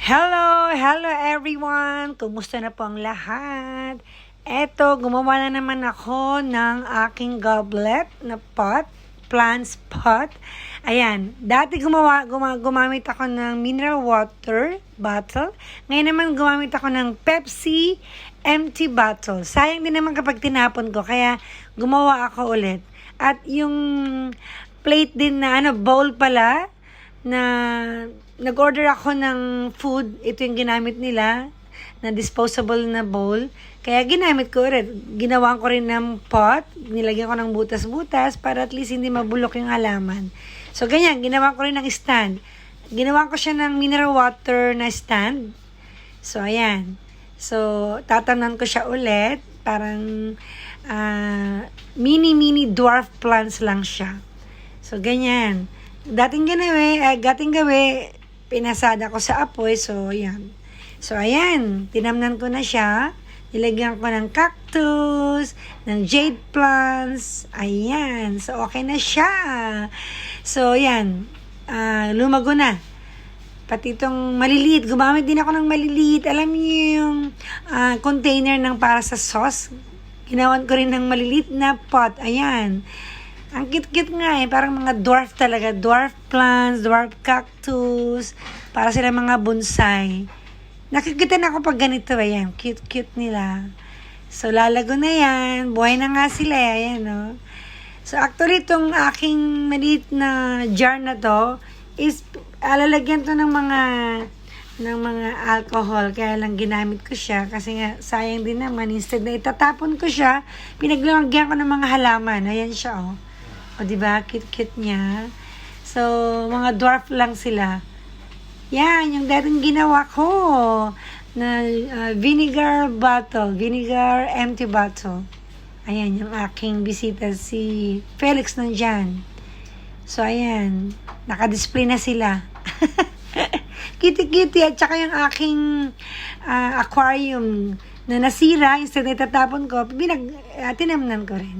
Hello everyone! Kumusta na po ang lahat? Eto, gumawa na naman ako ng aking goblet na pot, plants pot. Ayan, dati gumamit ako ng mineral water bottle. Ngayon naman gumamit ako ng Pepsi empty bottle. Sayang din naman kapag tinapon ko, kaya gumawa ako ulit. At yung plate din na bowl pala, na nag-order ako ng food, ito yung ginamit nila, na disposable na bowl. Kaya ginamit ko rin. Ginawa ko rin ng pot, nilagyan ko ng butas-butas para at least hindi mabulok yung halaman. So, ganyan, ginawa ko rin ng stand. Ginawa ko siya ng mineral water na stand. So, ayan. So, tatamnan ko siya ulit. Parang mini dwarf plants lang siya. So, ganyan. Dating gawi, pinasada ko sa apoy. So, ayan. So, ayan. Tinamnan ko na siya. Nilagyan ko ng cactus, ng jade plants. Ayan. So, okay na siya. So, ayan. Lumago na. Pati itong maliliit. Gumamit din ako ng maliliit. Alam niyo yung container ng para sa sauce. Ginawan ko rin ng maliliit na pot. Ayan. Ang cute-cute nga parang mga dwarf talaga. Dwarf plants, dwarf cactus. Para sila mga bonsai. Nakikita na ako pag ganito. Ayan, cute-cute nila. So, lalago na yan. Buhay na nga sila. Ayan, no? So, actually, itong aking maliit na jar na to is lalagyan to ng mga alcohol. Kaya lang ginamit ko siya. Kasi nga, sayang din naman. Instead na itatapon ko siya, pinaglagyan ko ng mga halaman. Ayan siya, oh. O, diba? Cute-cute niya. So, mga dwarf lang sila. Yan, yung dating ginawa ko na vinegar empty bottle. Ayan, yung aking bisita, si Felix nandyan. So, ayan. Naka-display na sila. Kitty-kitty. At saka yung aking aquarium na nasira, instead na itatapon ko, tinamnan ko rin.